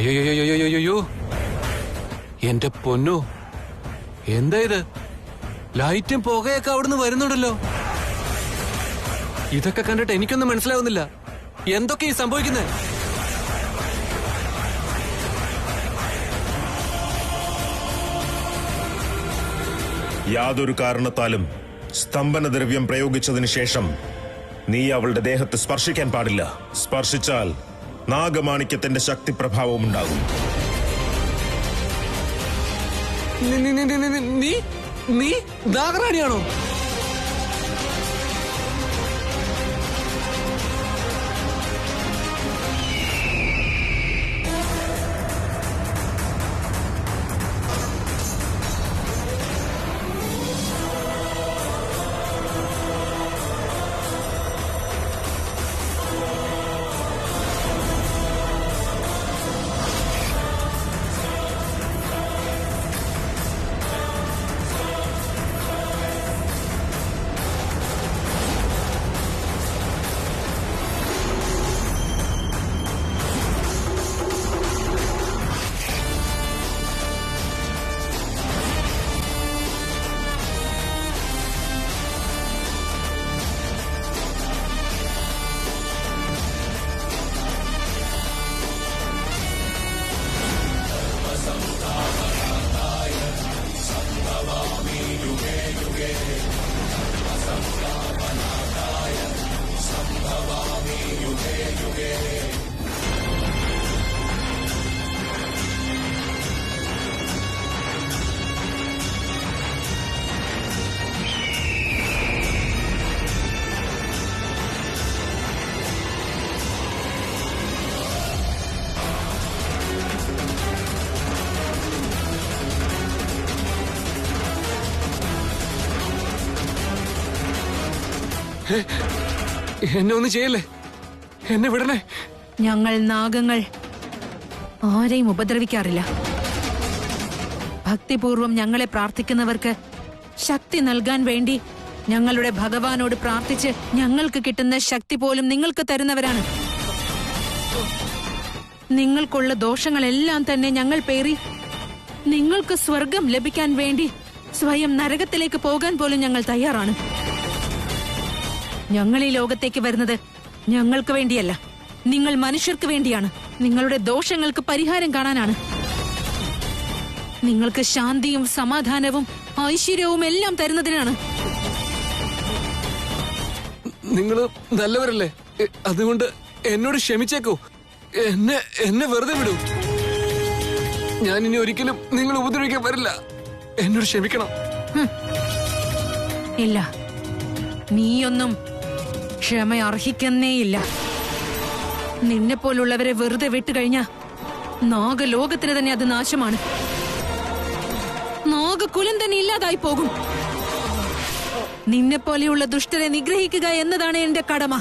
അയ്യോ, എന്റെ പൊന്നു, എന്താ ഇത്? ലൈറ്റും പുകയൊക്കെ അവിടുന്ന് വരുന്നുണ്ടല്ലോ. ഇതൊക്കെ കണ്ടിട്ട് എനിക്കൊന്നും മനസ്സിലാവുന്നില്ല. എന്തൊക്കെയാ സംഭവിക്കുന്നത്? യാതൊരു കാരണത്താലും സ്തംഭന ദ്രവ്യം പ്രയോഗിച്ചതിന് ശേഷം നീ അവളുടെ ദേഹത്ത് സ്പർശിക്കാൻ പാടില്ല. സ്പർശിച്ചാൽ നാഗമാണിക്യത്തിന്റെ ശക്തി പ്രഭാവം ഉണ്ടാകും. നീ നാഗറാണിയാണോ? എന്നെ ഒന്നും ചെയ്യല്ലേ, എന്നെ വിടണേ. ഞങ്ങൾ നാഗങ്ങൾ ആരെയും ഉപദ്രവിക്കാറില്ല. ഭക്തിപൂർവം ഞങ്ങളെ പ്രാർത്ഥിക്കുന്നവർക്ക് ശക്തി നൽകാൻ വേണ്ടി ഞങ്ങളുടെ ഭഗവാനോട് പ്രാർത്ഥിച്ച് ഞങ്ങൾക്ക് കിട്ടുന്ന ശക്തി പോലും നിങ്ങൾക്ക് തരുന്നവരാണ്. നിങ്ങൾക്കുള്ള ദോഷങ്ങളെല്ലാം തന്നെ ഞങ്ങൾ പേറി നിങ്ങൾക്ക് സ്വർഗം ലഭിക്കാൻ വേണ്ടി സ്വയം നരകത്തിലേക്ക് പോകാൻ പോലും ഞങ്ങൾ തയ്യാറാണ്. ഞങ്ങൾ ഈ ലോകത്തേക്ക് വരുന്നത് ഞങ്ങൾക്ക് വേണ്ടിയല്ല, നിങ്ങൾ മനുഷ്യർക്ക് വേണ്ടിയാണ്. നിങ്ങളുടെ ദോഷങ്ങൾക്ക് പരിഹാരം കാണാനാണ്. നിങ്ങൾക്ക് ശാന്തിയും സമാധാനവും ഐശ്വര്യവും എല്ലാം തരുന്നതിനാണ്. നിങ്ങള് നല്ലവരല്ലേ, അതുകൊണ്ട് എന്നോട് ക്ഷമിച്ചേക്കോ. എന്നെ വെറുതെ വിടൂ. ഞാൻ ഇനി ഒരിക്കലും നിങ്ങൾ ഉപദ്രവിക്കാൻ വരില്ല. എന്നോട് ക്ഷമിക്കണം. ഇല്ല, നീയൊന്നും ക്ഷമ അർഹിക്കുന്നേയില്ല. നിന്നെ പോലുള്ളവരെ വെറുതെ വിട്ടുകഴിഞ്ഞാ നാഗലോകത്തിന് തന്നെ അത് നാശമാണ്. നാഗകുലം തന്നെ ഇല്ലാതായി പോകും. നിന്നെ പോലെയുള്ള ദുഷ്ടരെ നിഗ്രഹിക്കുക എന്നതാണ് എന്റെ കടമ.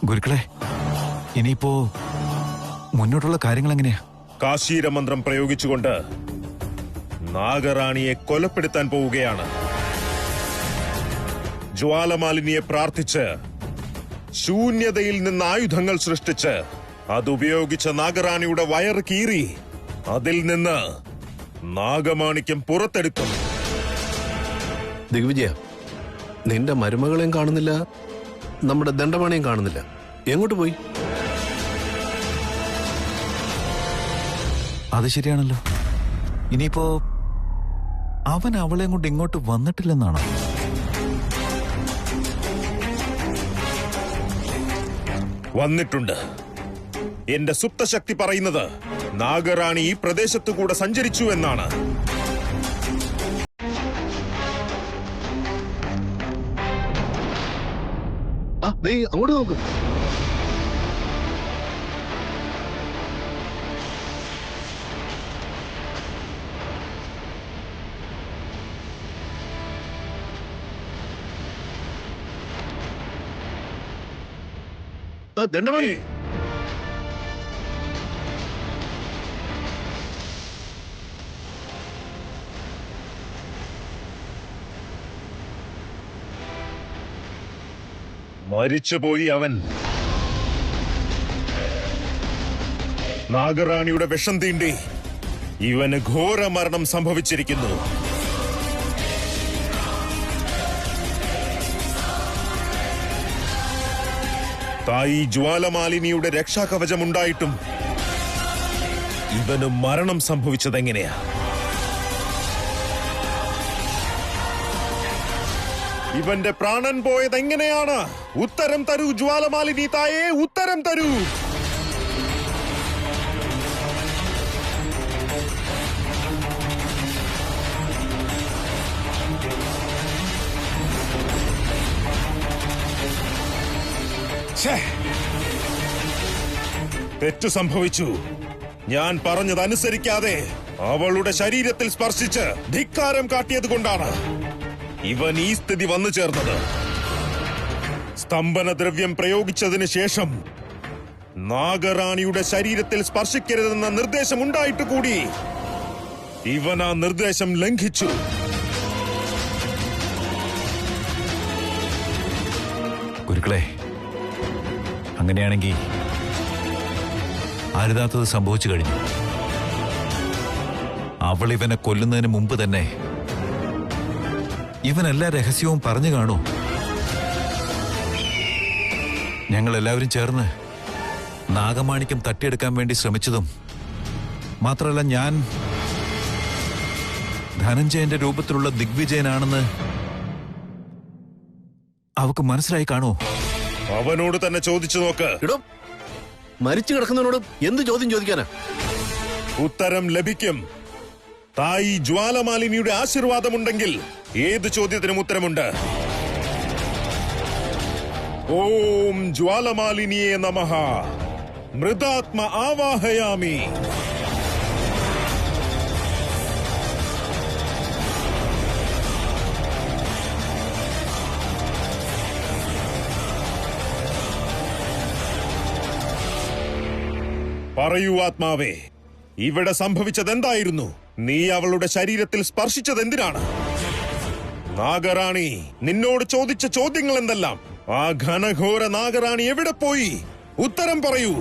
ഗുരുക്കളെ, ഇനിയിപ്പോ മുന്നോട്ടുള്ള കാര്യങ്ങൾ എങ്ങനെയാ? കാശീര മന്ത്രം പ്രയോഗിച്ചുകൊണ്ട് നാഗറാണിയെ കൊലപ്പെടുത്താൻ പോവുകയാണ്. ജ്വാലമാലിനിയെ പ്രാർത്ഥിച്ച് ശൂന്യതയിൽ നിന്ന് ആയുധങ്ങൾ സൃഷ്ടിച്ച് അതുപയോഗിച്ച നാഗറാണിയുടെ വയറ് കീറി അതിൽ നിന്ന് നാഗമാണിക്യം പുറത്തെടുക്കും. ദിഗ്വിജയ, നിന്റെ മരുമകളെയും കാണുന്നില്ല, നമ്മുടെ ദണ്ഡപാണിയും കാണുന്നില്ല. എങ്ങോട്ട് പോയി? അത് ശരിയാണല്ലോ. ഇനിയിപ്പോ അവൻ അവളെ കൊണ്ട് ഇങ്ങോട്ട് വന്നിട്ടില്ലെന്നാണോ? വന്നിട്ടുണ്ട്. എന്റെ സുപ്തശക്തി പറയുന്നത് നാഗറാണി ഈ പ്രദേശത്തു കൂടെ സഞ്ചരിച്ചു എന്നാണ്. അങ്ങോട്ട് നോക്ക്. ദണ്ഡമണി, മരിച്ചുപോയി അവൻ. നാഗറാണിയുടെ വിഷം തീണ്ടി ഇവന് ഘോര മരണം സംഭവിച്ചിരിക്കുന്നു. തായി ജ്വാലമാലിനിയുടെ രക്ഷാകവചമുണ്ടായിട്ടും ഇവന് മരണം സംഭവിച്ചതെങ്ങനെയാ? ഇവന്റെ പ്രാണൻ പോയതെങ്ങനെയാണ്? ഉത്തരം തരൂ ജ്വാലമാലിനി തായേ, ഉത്തരം തരൂ. തെറ്റു സംഭവിച്ചു. ഞാൻ പറഞ്ഞതനുസരിക്കാതെ അവളുടെ ശരീരത്തിൽ സ്പർശിച്ച് ധിക്കാരം കാട്ടിയത് കൊണ്ടാണ് ഇവൻ ഈ സ്ഥിതി വന്നു ചേർന്നത്. സ്തംഭന ദ്രവ്യം പ്രയോഗിച്ചതിന് ശേഷം നാഗറാണിയുടെ ശരീരത്തിൽ സ്പർശിക്കരുതെന്ന നിർദ്ദേശം ഉണ്ടായിട്ട് കൂടി ഇവൻ ആ നിർദ്ദേശം ലംഘിച്ചു. ഗുരുക്കളെ, അങ്ങനെയാണെങ്കിൽ അരുതാത്തത് സംഭവിച്ചു കഴിഞ്ഞു. അവൾ ഇവനെ കൊല്ലുന്നതിന് മുമ്പ് തന്നെ ഇവൻ എല്ലാ രഹസ്യവും പറഞ്ഞു കാണൂ. ഞങ്ങൾ എല്ലാവരും ചേർന്ന് നാഗമാണിക്യം തട്ടിയെടുക്കാൻ വേണ്ടി ശ്രമിച്ചതും മാത്രമല്ല, ഞാൻ ധനഞ്ജയന്റെ രൂപത്തിലുള്ള ദിഗ്വിജയനാണെന്ന് അവക്ക് മനസ്സിലായി കാണൂ. അവനോട് തന്നെ ചോദിച്ചു നോക്ക്. ഇടോ, മരിച്ചു കിടക്കുന്നവനോട് എന്ത് ചോദ്യം ചോദിക്കാനാ? ഉത്തരം ലഭിക്കും. തായി ജ്വാലമാലിനിയുടെ ആശീർവാദമുണ്ടെങ്കിൽ ഏത് ചോദ്യത്തിനും ഉത്തരമുണ്ട്. ഓം ജ്വാലമാലിനിയെ നമഃ. മൃതാത്മ ആവാഹയാമി. പറയൂ ആത്മാവേ, ഇവിടെ സംഭവിച്ചതെന്തായിരുന്നു? നീ അവളുടെ ശരീരത്തിൽ സ്പർശിച്ചതെന്തിനാണ്? നാഗറാണി നിന്നോട് ചോദിച്ച ചോദ്യങ്ങൾ എന്തെല്ലാം? ആ ഘനഘോര നാഗറാണി എവിടെ പോയി? ഉത്തരം പറയൂ.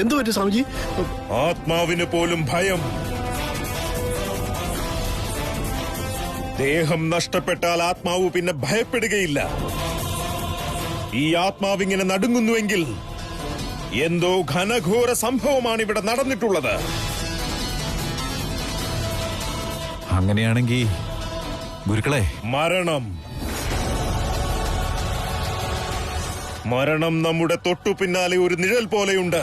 എന്തു പറ്റി സ്വാമിജി? ആത്മാവിന് പോലും ഭയം. ദേഹം നഷ്ടപ്പെട്ടാൽ ആത്മാവ് പിന്നെ ഭയപ്പെടുകയില്ല. ഈ ആത്മാവിങ്ങനെ നടുങ്ങുന്നുവെങ്കിൽ എന്തോ ഘനഘോര സംഭവമാണ് ഇവിടെ നടന്നിട്ടുള്ളത്. അങ്ങനെയാണെങ്കിൽ ഗുരുക്കളെ, മരണം മരണം നമ്മുടെ തൊട്ടു പിന്നാലെ ഒരു നിഴൽ പോലെയുണ്ട്.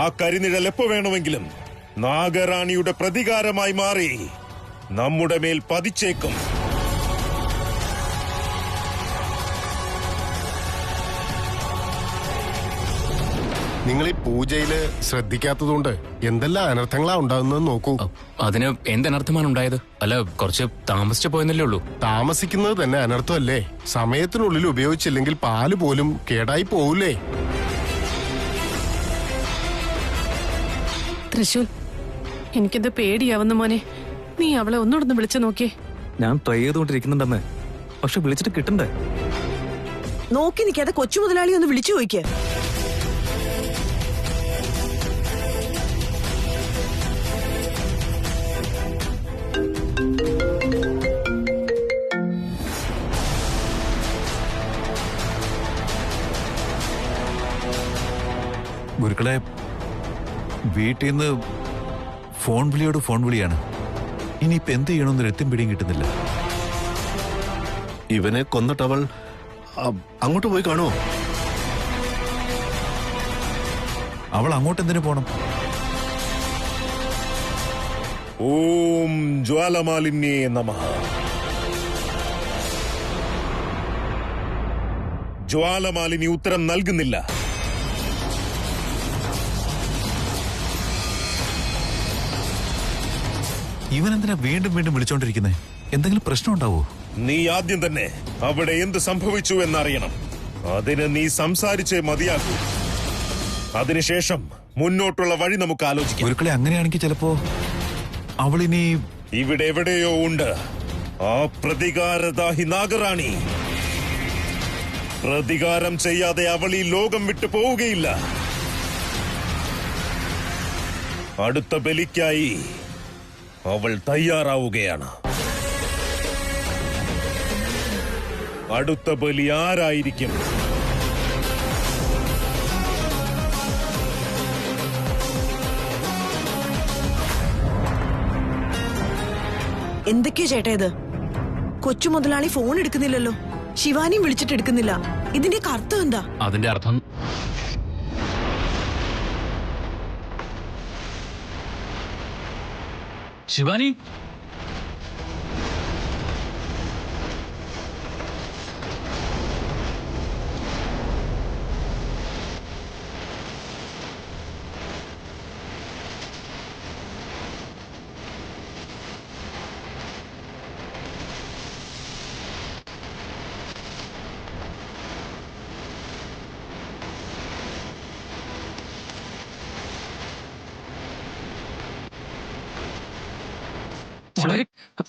ആ കരിനിഴൽ എപ്പോ വേണമെങ്കിലും നാഗറാണിയുടെ പ്രതികാരമായി മാറി നമ്മുടെ മേൽ പതിച്ചേക്കും. നിങ്ങൾ ഈ പൂജയില് ശ്രദ്ധിക്കാത്തതുകൊണ്ട് എന്തെല്ലാം അനർത്ഥങ്ങളാ ഉണ്ടാകുന്നത് നോക്കൂ. അതിന് എന്തനർത്ഥമാണ് ഉണ്ടായത്? അല്ല, കുറച്ച് താമസിച്ചു പോയെന്നല്ലേ ഉള്ളൂ. താമസിക്കുന്നത് തന്നെ അനർത്ഥമല്ലേ? സമയത്തിനുള്ളിൽ ഉപയോഗിച്ചില്ലെങ്കിൽ പാല് പോലും കേടായി പോവില്ലേ? തൃശൂൽ, എനിക്കെന്ത് പേടിയാവുന്ന മോനെ. നീ അവളെ ഒന്നുകൂടെ വിളിച്ചു നോക്കിയേ. ഞാൻ ട്രൈ ചെയ്തുകൊണ്ടിരിക്കുന്നുണ്ടെന്ന്, പക്ഷെ വിളിച്ചിട്ട് കിട്ടണ്ടേ? നോക്കി നിൽക്കാതെ കൊച്ചു മുതലാളി ഒന്ന് വിളിച്ചു ചോദിക്ക. ഗുരുക്കളെ, വീട്ടിൽ നിന്ന് ഫോൺ വിളിയോട് ഫോൺ വിളിയാണ്. ഇനിയിപ്പോ എന്ത് ചെയ്യണമെന്ന് എത്തും പിടിയും കിട്ടുന്നില്ല. ഇവനെ കൊന്നിട്ടവൾ അങ്ങോട്ട് പോയി കാണുമോ? അവൾ അങ്ങോട്ട് എന്തിനു പോണം? ഓം ജ്വാലമാലിന്യേ നമഃ. ജ്വാലമാലിനി ഉത്തരം നൽകുന്നില്ല. ഇവനെന്തിനാ വീണ്ടും വീണ്ടും വിളിച്ചോണ്ടിരിക്കുന്നേ? എന്തെങ്കിലും പ്രശ്നം ഉണ്ടാവോ? നീ ആദ്യം തന്നെ അവിടെ എന്ത് സംഭവിച്ചു എന്നറിയണം. അതിന് നീ സംസാരിച്ചേ മതിയാകൂ. അതിനുശേഷം മുന്നോട്ടുള്ള വഴി നമുക്ക് ആലോചിക്കാം. ഗുരുക്കളെ, അങ്ങനെയാണെങ്കിൽ ചിലപ്പോ അവളിനി ഇവിടെ എവിടെയോ ഉണ്ട് ആ പ്രതികാരദാഹി നാഗറാണി. പ്രതികാരം ചെയ്യാതെ അവൾ ഈ ലോകം വിട്ടു പോവുകയില്ല. അടുത്ത ബലിക്കായി അവൾ തയ്യാറാവുകയാണ്. അടുത്ത ബലി ആരായിരിക്കും? എന്തൊക്കെയാ ചേട്ടാ ഇത്? കൊച്ചു മുതലാളി ഫോൺ എടുക്കുന്നില്ലല്ലോ, ശിവാനിയും വിളിച്ചിട്ട് എടുക്കുന്നില്ല. ഇതിന്റെ അർത്ഥം എന്താ? അതിന്റെ അർത്ഥം ശിവാനി,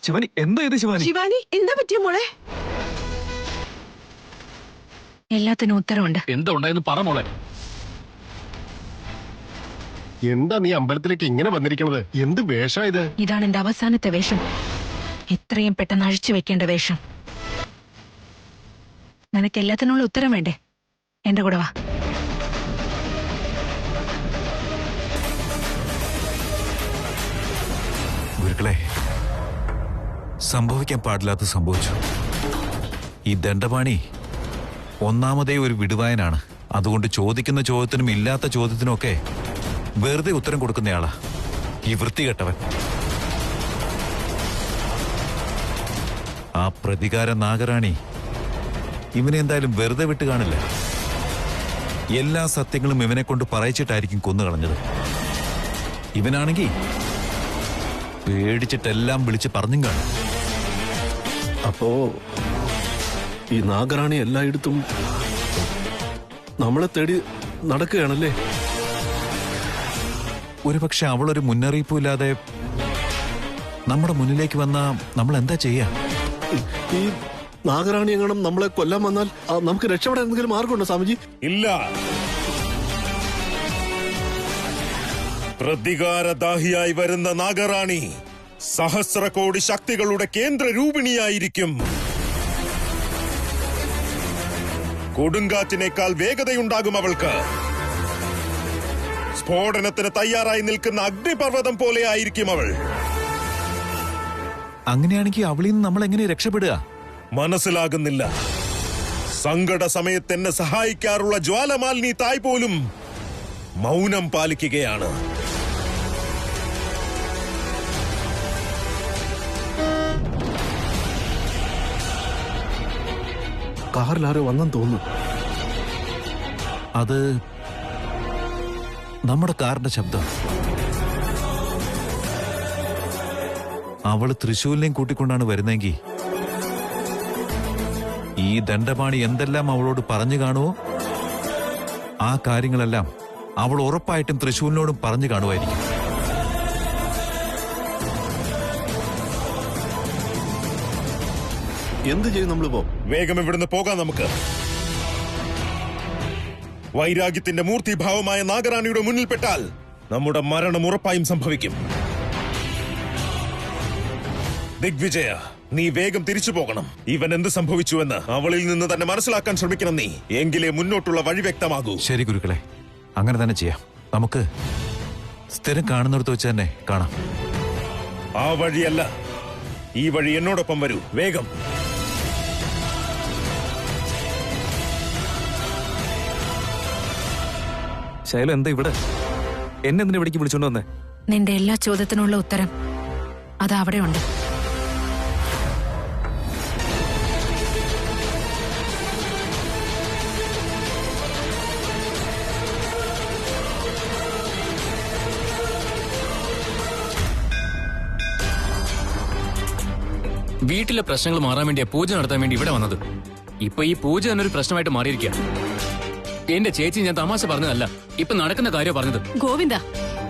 ശിവാനി, എന്താ ഇത് ശിവാനി? ശിവാനി, എന്താ പറ്റിയ മോളെ? എല്ലാത്തിനും ഉത്തരവുണ്ട്. എന്താ ഉണ്ടായെന്ന് പറ മോളെ. എന്താ നീ അമ്പലത്തിലേക്ക് ഇങ്ങനെ വന്നിരിക്കുന്നത്? എന്ത് വേഷ ഇത്? ഇതാണ് എന്റെ അവസാനത്തെ വേഷം. എത്രയും പെട്ടെന്ന് അഴിച്ചു വെക്കേണ്ട വേഷം. നിനക്ക് എല്ലാത്തിനുള്ള ഉത്തരം വേണ്ടേ? എന്റെ കൂടെ വാ. ഗുരുക്കളെ, സംഭവിക്കാൻ പാടില്ലാത്ത സംഭവിച്ചു. ഈ ദണ്ഡപാണി ഒന്നാമതേ ഒരു വിടുവായനാണ്. അതുകൊണ്ട് ചോദിക്കുന്ന ചോദ്യത്തിനും ഇല്ലാത്ത ചോദ്യത്തിനുമൊക്കെ വെറുതെ ഉത്തരം കൊടുക്കുന്നയാളാ ഈ വൃത്തികെട്ടവൻ. ആ പ്രതികാര നാഗറാണി ഇവനെ എന്തായാലും വെറുതെ വിട്ട് കാണില്ല. എല്ലാ സത്യങ്ങളും ഇവനെ കൊണ്ട് പറയിച്ചിട്ടായിരിക്കും കൊന്നുകളഞ്ഞത്. ഇവനാണെങ്കിൽ പേടിച്ചിട്ടെല്ലാം വിളിച്ച് പറഞ്ഞും കാണും. അപ്പോ ഈ നാഗറാണി എല്ലായിടത്തും നമ്മളെ തേടി നടക്കുകയാണല്ലേ? ഒരുപക്ഷെ അവളൊരു മുന്നറിയിപ്പുമില്ലാതെ നമ്മുടെ മുന്നിലേക്ക് വന്നാ നമ്മൾ എന്താ ചെയ്യാ? ഈ നാഗറാണി എങ്ങാനും നമ്മളെ കൊല്ലാൻ വന്നാൽ നമുക്ക് രക്ഷപ്പെടാൻ എന്തെങ്കിലും മാർഗമുണ്ടോ സ്വാമിജി? ഇല്ല. പ്രതികാരദാഹിയായി വരുന്ന നാഗറാണി സഹസ്രകോടി ശക്തികളുടെ കേന്ദ്ര രൂപിണിയായിരിക്കും. കൊടുങ്കാറ്റിനേക്കാൾ വേഗതയുണ്ടാകും അവൾക്ക്. സ്ഫോടനത്തിന് തയ്യാറായി നിൽക്കുന്ന അഗ്നിപർവ്വതം പോലെ ആയിരിക്കും അവൾ. അങ്ങനെയാണെങ്കിൽ അവളിൽ നിന്ന് നമ്മൾ എങ്ങനെ രക്ഷപ്പെടുക? മനസ്സിലാകുന്നില്ല. സങ്കട സമയത്ത് എന്നെ സഹായിക്കാറുള്ള ജ്വാലമാലിനി തായ് പോലും മൗനം പാലിക്കുകയാണ്. കാറിലാരോ വന്നെന്ന് തോന്നുന്നു. അത് നമ്മുടെ കാറിന്റെ ശബ്ദം. അവള് തൃശൂലിനെയും കൂട്ടിക്കൊണ്ടാണ് വരുന്നെങ്കിൽ ഈ ദണ്ഡപാണി എന്തെല്ലാം അവളോട് പറഞ്ഞു കാണുമോ ആ കാര്യങ്ങളെല്ലാം അവൾ ഉറപ്പായിട്ടും തൃശൂലിനോടും പറഞ്ഞു കാണുമായിരിക്കും. എന്ത് ചെയ്യും നമ്മളിപ്പോ? വേഗം ഇവിടുന്ന് പോകാം നമുക്ക്. വൈരാഗ്യത്തിന്റെ മൂർത്തിഭാവമായ നാഗറാണിയുടെ മുന്നിൽപ്പെട്ടാൽ നമ്മുടെ മരണം ഉറപ്പായും സംഭവിക്കും. ദിഗ്വിജയ, നീ വേഗം തിരിച്ചു പോകണം. ഇവൻ എന്ത് സംഭവിച്ചുവെന്ന് അവളിൽ നിന്ന് തന്നെ മനസ്സിലാക്കാൻ ശ്രമിക്കണം നീ. എങ്കിലേ മുന്നോട്ടുള്ള വഴി വ്യക്തമാകൂ. ശരി ഗുരുക്കളെ, അങ്ങനെ തന്നെ ചെയ്യാം. നമുക്ക് സ്ഥിരം കാണുന്നിടത്ത് വെച്ച് തന്നെ കാണാം. ആ വഴിയല്ല, ഈ വഴി എന്നോടൊപ്പം വരൂ, വേഗം. ശൈലു എന്താ ഇവിടെ? എന്നെ എന്തിനാ ഇവിടേക്ക് വിളിച്ചോണ്ട് വന്നേ? നിന്റെ എല്ലാ ചോദ്യത്തിനുള്ള ഉത്തരം അത് അവിടെ ഉണ്ട്. വീട്ടിലെ പ്രശ്നങ്ങൾ മാറാൻ വേണ്ടിയാ പൂജ നടത്താൻ വേണ്ടി ഇവിടെ വന്നത്. ഇപ്പൊ ഈ പൂജ തന്നെ ഒരു പ്രശ്നമായിട്ട് മാറിയിരിക്കുക. എന്റെ ചേച്ചി, ഞാൻ തമാശ പറഞ്ഞതല്ല, ഇപ്പൊ നടക്കുന്ന കാര്യം പറഞ്ഞത്. ഗോവിന്ദ,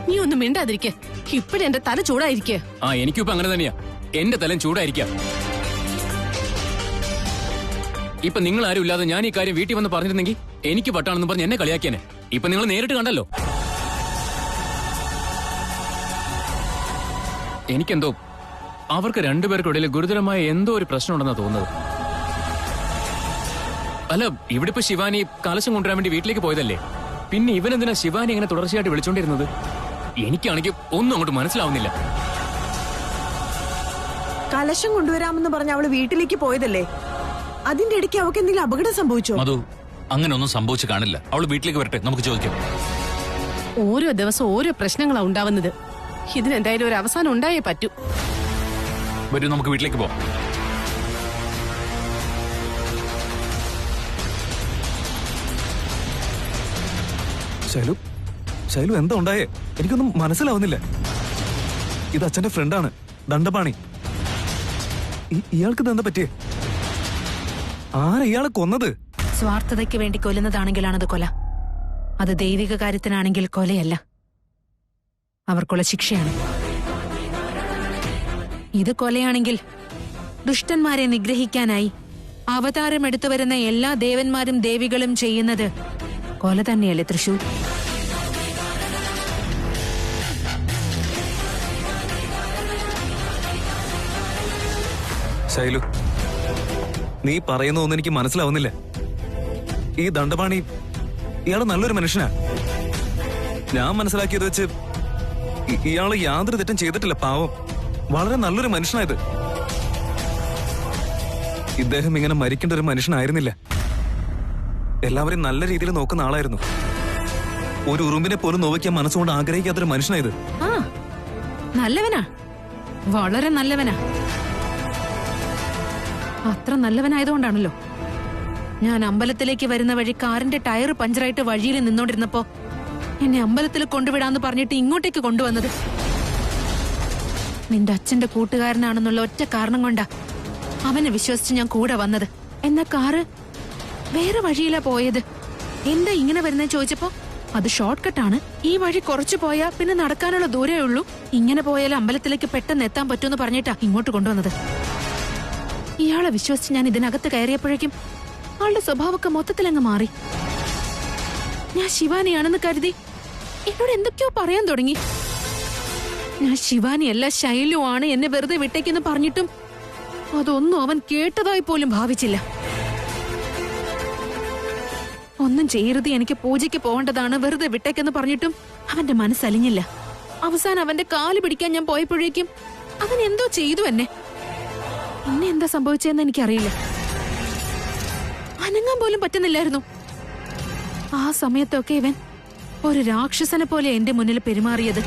നീ ഒന്നും മിണ്ടാതിരിക്കെ. ഇപ്പഴെന്റെ തല ചൂടായിരിക്കേ. ആ, എനിക്കിപ്പോ അങ്ങനെ തന്നെയാ. എന്റെ തലം ചൂടായിരിക്കാം. ഇപ്പൊ നിങ്ങൾ ആരും ഇല്ലാതെ ഞാൻ ഈ കാര്യം വീട്ടിൽ വന്ന് പറഞ്ഞിരുന്നെങ്കിൽ എനിക്ക് പട്ടാണെന്ന് പറഞ്ഞ് എന്നെ കളിയാക്കിയാനെ. ഇപ്പൊ നിങ്ങൾ നേരിട്ട് കണ്ടല്ലോ. എനിക്കെന്തോ അവർക്ക് രണ്ടുപേർക്കിടയിൽ ഗുരുതരമായ എന്തോ ഒരു പ്രശ്നമുണ്ടെന്നാ തോന്നുന്നത്. അല്ല, ഇവിടെ ഇപ്പൊ ശിവാനി കലശം കൊണ്ടുവരാൻ വേണ്ടി വീട്ടിലേക്ക് പോയതല്ലേ? പിന്നെ ഇവനെന്തിനാ ശിവാനി ഇങ്ങനെ തുടർച്ചയായിട്ട് വിളിച്ചോണ്ടിരുന്നത്? എനിക്കാണെങ്കിൽ ഒന്നും അങ്ങോട്ട് മനസ്സിലാവുന്നില്ല. കലശം കൊണ്ടുവരാമെന്ന് പറഞ്ഞ അവള് വീട്ടിലേക്ക് പോയതല്ലേ? അതിന്റെ ഇടയ്ക്ക് അവൾക്ക് എന്തെങ്കിലും അപകടം സംഭവിച്ചോ? മധു, അങ്ങനെ ഒന്നും സംഭവിച്ചു കാണില്ല. അവള് വീട്ടിലേക്ക് വരട്ടെ, നമുക്ക് ചോദിക്കാം. ഓരോ ദിവസം ഓരോ പ്രശ്നങ്ങളാ ഉണ്ടാവുന്നത്. ഇതിനെന്തായാലും ഒരു അവസാനം ഉണ്ടായേ പറ്റൂ. വരൂ, നമുക്ക് വീട്ടിലേക്ക് പോവാം. ശൈലു എന്താ ഉണ്ടായേ? എനിക്കൊന്നും മനസ്സിലാവുന്നില്ല. ഇത് അച്ഛന്റെ ഫ്രണ്ടാണ്, ദണ്ഡപാണി. ഇയാൾക്ക് എന്താ പറ്റിയേ? ആരാ ഇയാളെ കൊന്നത്? സ്വാർത്ഥതയ്ക്ക് വേണ്ടി കൊല്ലുന്നതാണെങ്കിലാണത് കൊല. അത് ദൈവിക കാര്യത്തിനാണെങ്കിൽ കൊലയല്ല, അവർക്കുള്ള ശിക്ഷയാണ്. ഇത് കൊലയാണെങ്കിൽ ദുഷ്ടന്മാരെ നിഗ്രഹിക്കാനായി അവതാരമെടുത്തു വരുന്ന എല്ലാ ദേവന്മാരും ദേവികളും ചെയ്യുന്നത് കൊല തന്നെയല്ലേ തൃശൂർ? ശൈലു, നീ പറയുന്നതൊന്നും എനിക്ക് മനസ്സിലാവുന്നില്ല. ഈ ദണ്ഡപാണി ഇയാള് നല്ലൊരു മനുഷ്യനാ. ഞാൻ മനസ്സിലാക്കിയത് വെച്ച് ഇയാള് യാതൊരു തെറ്റും ചെയ്തിട്ടില്ല. പാവം, വളരെ നല്ലൊരു മനുഷ്യനായത്. ഇദ്ദേഹം ഇങ്ങനെ മരിക്കേണ്ട ഒരു മനുഷ്യനായിരുന്നില്ല. എല്ലാവരെയും നല്ല രീതിയിൽ നോക്കുന്ന ആളായിരുന്നു. ഒരു ഉറുമ്പിനെ പോലും നോവിക്കാൻ മനസ്സുകൊണ്ട് ആഗ്രഹിക്കാത്തൊരു മനുഷ്യനായത്. ആ, നല്ലവനാ, വളരെ നല്ലവനാ. അത്ര നല്ലവനായതുകൊണ്ടാണല്ലോ ഞാൻ അമ്പലത്തിലേക്ക് വരുന്ന വഴി കാറിന്റെ ടയർ പഞ്ചറായിട്ട് വഴിയിൽ നിന്നോണ്ടിരുന്നപ്പോ എന്നെ അമ്പലത്തിൽ കൊണ്ടുവിടാന്ന് പറഞ്ഞിട്ട് ഇങ്ങോട്ടേക്ക് കൊണ്ടുവന്നത്. നിന്റെ അച്ഛന്റെ കൂട്ടുകാരനാണെന്നുള്ള ഒറ്റ കാരണം കൊണ്ടാ അവനെ വിശ്വസിച്ച് ഞാൻ കൂടെ വന്നത്. എന്നാ കാറ് വേറെ വഴിയിലാ പോയത്. എന്താ ഇങ്ങനെ വരുന്നേ ചോദിച്ചപ്പോ അത് ഷോർട്ട് കട്ടാണ്, ഈ വഴി കുറച്ചു പോയാ പിന്നെ നടക്കാനുള്ള ദൂരേ ഉള്ളൂ, ഇങ്ങനെ പോയാൽ അമ്പലത്തിലേക്ക് പെട്ടെന്ന് എത്താൻ പറ്റുമെന്ന് പറഞ്ഞിട്ടാ ഇങ്ങോട്ട് കൊണ്ടുവന്നത്. ഇയാളെ വിശ്വസിച്ച് ഞാൻ ഇതിനകത്ത് കയറിയപ്പോഴേക്കും ആളുടെ സ്വഭാവമൊക്കെ മൊത്തത്തിലങ്ങ് മാറി. ഞാൻ ശിവാനിയാണെന്ന് കരുതി എന്നോട് എന്തൊക്കെയോ പറയാൻ തുടങ്ങി. ഞാൻ ശിവാനിയല്ല, ശൈലു ആണ്, എന്നെ വെറുതെ വിട്ടേക്കെന്ന് പറഞ്ഞിട്ടും അതൊന്നും അവൻ കേട്ടതായി പോലും ഭാവിച്ചില്ല. ഒന്നും ചെയ്യരുത്, എനിക്ക് പൂജയ്ക്ക് പോകേണ്ടതാണ്, വെറുതെ വിട്ടേക്കെന്ന് പറഞ്ഞിട്ടും അവന്റെ മനസ്സലിഞ്ഞില്ല. അവസാനം അവന്റെ കാല് പിടിക്കാൻ ഞാൻ പോയപ്പോഴേക്കും അവൻ എന്തോ ചെയ്തു എന്നെ. എന്നെ എന്താ സംഭവിച്ചതെന്ന് എനിക്കറിയില്ല. അനങ്ങാൻ പോലും പറ്റുന്നില്ലായിരുന്നു. ആ സമയത്തൊക്കെ ഇവൻ ഒരു രാക്ഷസനെ പോലെ എന്റെ മുന്നിൽ പെരുമാറിയത്.